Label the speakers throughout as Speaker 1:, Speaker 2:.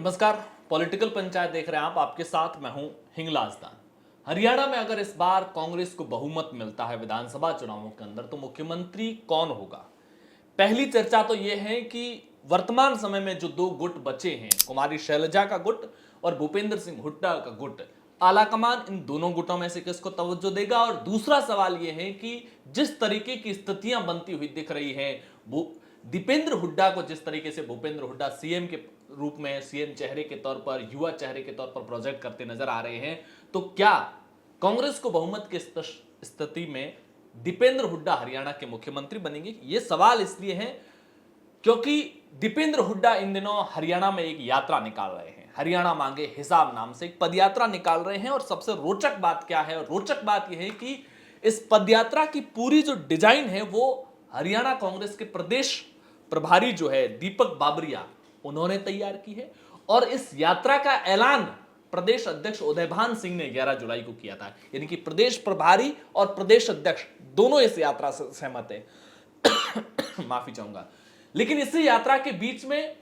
Speaker 1: नमस्कार। पॉलिटिकल पंचायत देख रहे हैं आप, आपके साथ मैं हूं हिंगलाज दान। हरियाणा में अगर इस बार कांग्रेस को बहुमत मिलता है विधानसभा चुनावों के अंदर तो मुख्यमंत्री कौन होगा। पहली चर्चा तो यह है कि वर्तमान समय में जो दो गुट बचे हैं, कुमारी शैलजा का गुट और भूपेंद्र सिंह हुड्डा का गुट, आलाकमान इन दोनों गुटों में से किसको तवज्जो देगा। और दूसरा सवाल यह है कि जिस तरीके की स्थितियां बनती हुई दिख रही है, दीपेंद्र हुड्डा को जिस तरीके से भूपेंद्र हुड्डा सीएम के रूप में, सीएम चेहरे के तौर पर, युवा चेहरे के तौर पर प्रोजेक्ट करते नजर आ रहे हैं, तो क्या कांग्रेस को बहुमत की स्थिति में दीपेंद्र हुड्डा हरियाणा के मुख्यमंत्री बनेंगे। यह सवाल इसलिए है क्योंकि दीपेंद्र हुड्डा इन दिनों हरियाणा में एक यात्रा निकाल रहे हैं। हरियाणा मांगे हिसाब नाम से एक पदयात्रा निकाल रहे हैं। और सबसे रोचक बात क्या है, और रोचक बात यह है कि इस पदयात्रा की पूरी जो डिजाइन है वो हरियाणा कांग्रेस के प्रदेश प्रभारी जो है दीपक बाबरिया, उन्होंने तैयार की है। और इस यात्रा का ऐलान प्रदेश अध्यक्ष उदयभान सिंह ने 11 जुलाई को किया था। यानी कि प्रदेश प्रभारी और प्रदेश अध्यक्ष दोनों इस यात्रा से सहमत है। माफी चाहूंगा। लेकिन इस यात्रा के बीच में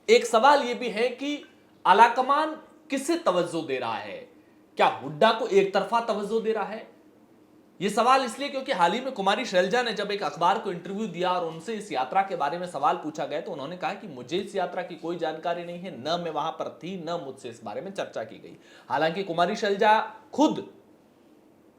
Speaker 1: एक सवाल यह भी है कि आलाकमान किसे तवज्जो दे रहा है। क्या हुड्डा को एक तरफा तवज्जो दे रहा है? यह सवाल इसलिए क्योंकि हाल ही में कुमारी शैलजा ने जब एक अखबार को इंटरव्यू दिया और उनसे इस यात्रा के बारे में सवाल पूछा गया तो उन्होंने कहा कि मुझे इस यात्रा की कोई जानकारी नहीं है, न मैं वहां पर थी, न मुझसे इस बारे में चर्चा की गई। हालांकि कुमारी शैलजा खुद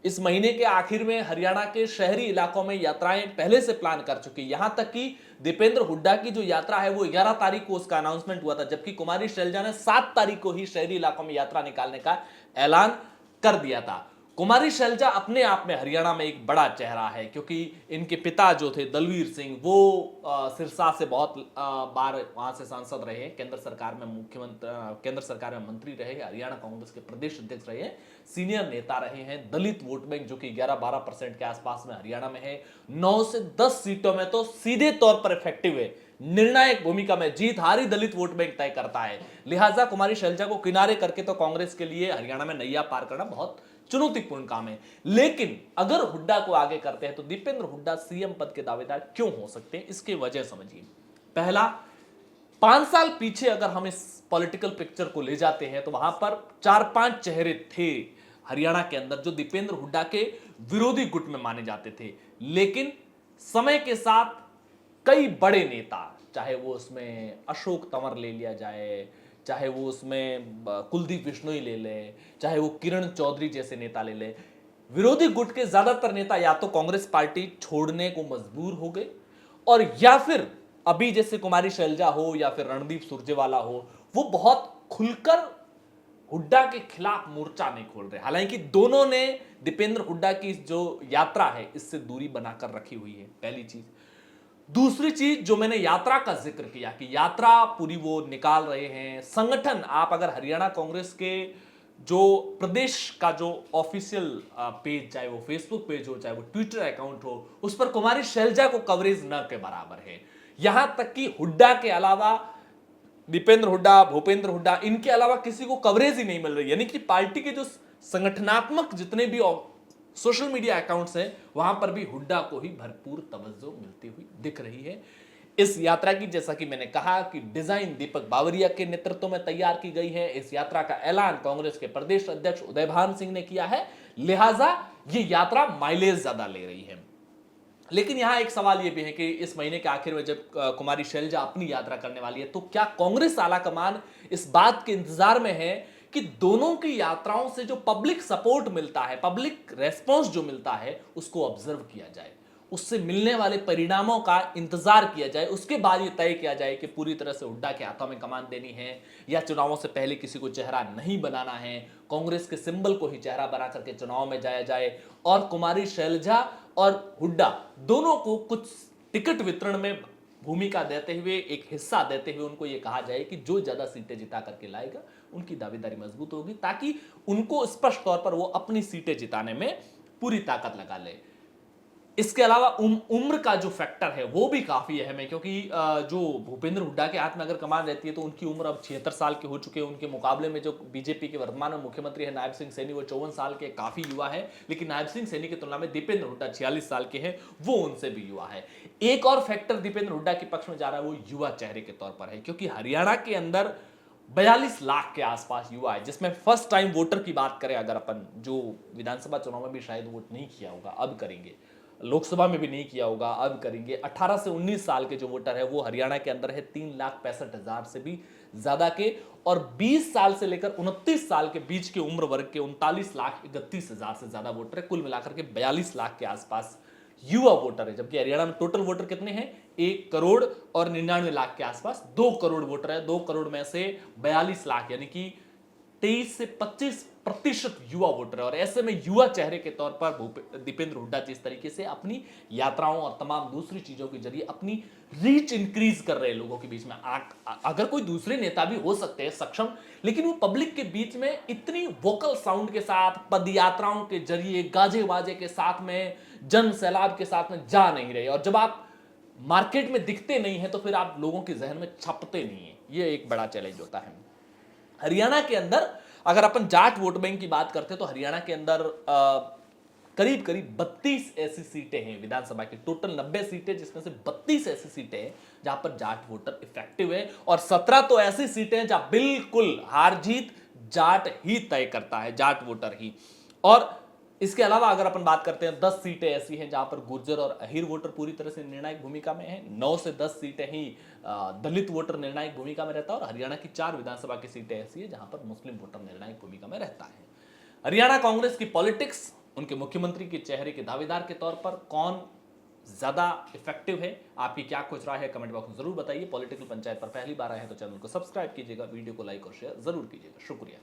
Speaker 1: इस महीने के आखिर में हरियाणा के शहरी इलाकों में यात्राएं पहले से प्लान कर चुकी। यहां तक कि दीपेंद्र हुड्डा की जो यात्रा है वो 11 तारीख को उसका अनाउंसमेंट हुआ था, जबकि कुमारी शैलजा ने 7 तारीख को ही शहरी इलाकों में यात्रा निकालने का ऐलान कर दिया था। कुमारी शैलजा अपने आप में हरियाणा में एक बड़ा चेहरा है क्योंकि इनके पिता जो थे दलवीर सिंह, वो सिरसा से बहुत बार वहां से सांसद रहे, केंद्र सरकार में मुख्यमंत्री, केंद्र सरकार में मंत्री रहे, हरियाणा कांग्रेस के प्रदेश अध्यक्ष रहे, सीनियर नेता रहे हैं। दलित वोट बैंक जो कि 11-12% के आसपास में हरियाणा में है, 9 से 10 सीटों में तो सीधे तौर पर इफेक्टिव है, निर्णायक भूमिका में, जीत हारी दलित वोट बैंक तय करता है। लिहाजा कुमारी शैलजा को किनारे करके तो कांग्रेस के लिए हरियाणा में नैया पार करना बहुत चुनौतीपूर्ण काम है। लेकिन अगर हुड्डा को आगे करते हैं तो दीपेंद्र हुड्डा सीएम पद के दावेदार क्यों हो सकते हैं, इसके वजह समझिए। पहला, 5 साल पीछे अगर हम इस पॉलिटिकल पिक्चर को ले जाते हैं तो वहां पर 4-5 चेहरे थे हरियाणा के अंदर जो दीपेंद्र हुड्डा के विरोधी गुट में माने जाते थे। लेकिन समय के साथ कई बड़े नेता, चाहे वो उसमें अशोक तंवर ले लिया जाए, चाहे वो उसमें कुलदीप बिश्नोई ले ले, चाहे वो किरण चौधरी जैसे नेता ले ले, विरोधी गुट के ज्यादातर नेता या तो कांग्रेस पार्टी छोड़ने को मजबूर हो गए और या फिर अभी जैसे कुमारी शैलजा हो या फिर रणदीप सुरजेवाला हो, वो बहुत खुलकर हुड्डा के खिलाफ मोर्चा नहीं खोल रहे। हालांकि दोनों ने दीपेंद्र हुड्डा की जो यात्रा है इससे दूरी बनाकर रखी हुई है, पहली चीज। दूसरी चीज जो मैंने यात्रा का जिक्र किया कि यात्रा पूरी वो निकाल रहे हैं, संगठन, आप अगर हरियाणा कांग्रेस के जो प्रदेश का जो ऑफिशियल पेज, चाहे वो फेसबुक पेज हो, चाहे वो ट्विटर अकाउंट हो, उस पर कुमारी शैलजा को कवरेज न के बराबर है। यहां तक कि हुड्डा के अलावा, दीपेंद्र हुड्डा, भूपेंद्र हुड्डा, इनके अलावा किसी को कवरेज ही नहीं मिल रही। यानी कि पार्टी के जो संगठनात्मक जितने भी सोशल मीडिया अकाउंट्स हैं वहां पर भी हुड्डा को ही भरपूर तवज्जो मिलती हुई दिख रही है। इस यात्रा की, जैसा कि मैंने कहा कि डिजाइन दीपक बावरिया के नेतृत्व में तैयार की गई है। इस यात्रा का ऐलान कांग्रेस के प्रदेश अध्यक्ष उदयभान सिंह ने किया है। लिहाजा ये यात्रा माइलेज ज्यादा ले रही है। लेकिन यहां एक सवाल यह भी है कि इस महीने के आखिर में जब कुमारी शैलजा अपनी यात्रा करने वाली है तो क्या कांग्रेस आलाकमान इस बात के इंतजार में है कि दोनों की यात्राओं से जो पब्लिक सपोर्ट मिलता है, पब्लिक रेस्पॉन्स जो मिलता है, उसको ऑब्जर्व किया जाए, उससे मिलने वाले परिणामों का इंतजार किया जाए, उसके बाद ये तय किया जाए कि पूरी तरह से हुड्डा के हाथों में कमान देनी है या चुनावों से पहले किसी को चेहरा नहीं बनाना है, कांग्रेस के सिंबल को ही चेहरा बना करके चुनाव में जाया जाए। और कुमारी शैलजा और हुड्डा दोनों को कुछ टिकट वितरण में भूमिका देते हुए, एक हिस्सा देते हुए उनको यह कहा जाए कि जो ज्यादा सीटें जिता करके लाएगा उनकी दावेदारी मजबूत होगी, ताकि उनको स्पष्ट तौर पर वो अपनी सीटें जिताने में पूरी ताकत लगा ले। इसके अलावा उम्र का जो फैक्टर है वो भी काफी अहम है क्योंकि जो भूपेंद्र हुड्डा के हाथ में अगर कमान रहती है तो उनकी उम्र अब 76 साल के हो चुके हैं। उनके मुकाबले में जो बीजेपी के वर्तमान में मुख्यमंत्री है नायब सिंह सैनी, वो 54 साल के, काफी युवा है। लेकिन नायब सिंह सैनी की तुलना में दीपेंद्र हुड्डा 46 साल के हैं, वो उनसे भी युवा है। एक और फैक्टर दीपेंद्र हुड्डा के पक्ष में जा रहा है, वो युवा चेहरे के तौर पर है क्योंकि हरियाणा के अंदर 42 लाख के आसपास युवा है, जिसमें फर्स्ट टाइम वोटर की बात करें अगर अपन, जो विधानसभा चुनाव में भी शायद वोट नहीं किया होगा अब करेंगे, लोकसभा में भी नहीं किया होगा अब करेंगे, 18 से 19 साल के जो वोटर है वो हरियाणा के अंदर है 3,65,000 से भी ज्यादा के, और 20 साल से लेकर 29 साल के बीच के उम्र वर्ग के 39,31,000 से ज्यादा वोटर है। कुल मिलाकर के 42 लाख के आसपास युवा वोटर है, जबकि हरियाणा में टोटल वोटर कितने हैं, 1 करोड़ और 99 लाख के आसपास 2 करोड़ वोटर है। 2 करोड़ में से 42 लाख यानी कि 23 से 25% युवा वोटर है। और ऐसे में युवा चेहरे के तौर पर दीपेंद्र हुड्डा जिस तरीके से अपनी यात्राओं और तमाम दूसरी चीजों के जरिए अपनी रीच इंक्रीज कर रहे हैं लोगों के बीच में, अगर कोई दूसरे नेता भी हो सकते हैं सक्षम, लेकिन वो पब्लिक के बीच में इतनी वोकल साउंड के साथ, पद यात्राओं के जरिए, गाजे बाजे के साथ में, जन सैलाब के साथ में जा नहीं रहे। और जब आप मार्केट में दिखते नहीं है तो फिर आप लोगों के जहन में छपते नहीं है। ये एक बड़ा चैलेंज होता है। हरियाणा के अंदर अगर अपन जाट वोट बैंक की बात करते हैं तो हरियाणा के अंदर करीब करीब 32 ऐसी सीटें हैं विधानसभा की, टोटल 90 सीटें, जिसमें से 32 ऐसी सीटें हैं जहां पर जाट वोटर इफेक्टिव है, और 17 तो ऐसी सीटें हैं जहां बिल्कुल हार जीत जाट ही तय करता है, जाट वोटर ही। और इसके अलावा अगर अपन बात करते हैं 10 सीटें ऐसी हैं जहां पर गुर्जर और अहीर वोटर पूरी तरह से निर्णायक भूमिका में है, 9 से 10 सीटें ही दलित वोटर निर्णायक भूमिका में रहता है, और हरियाणा की 4 विधानसभा की सीटें ऐसी है जहां पर मुस्लिम वोटर निर्णायक भूमिका में रहता है। हरियाणा कांग्रेस की पॉलिटिक्स, उनके मुख्यमंत्री के चेहरे के दावेदार के तौर पर कौन ज्यादा इफेक्टिव है, आपकी क्या कुछ राय है, कमेंट बॉक्स में जरूर बताइए। पॉलिटिकल पंचायत पर पहली बार आए हैं तो चैनल को सब्सक्राइब कीजिएगा, वीडियो को लाइक और शेयर जरूर कीजिएगा। शुक्रिया।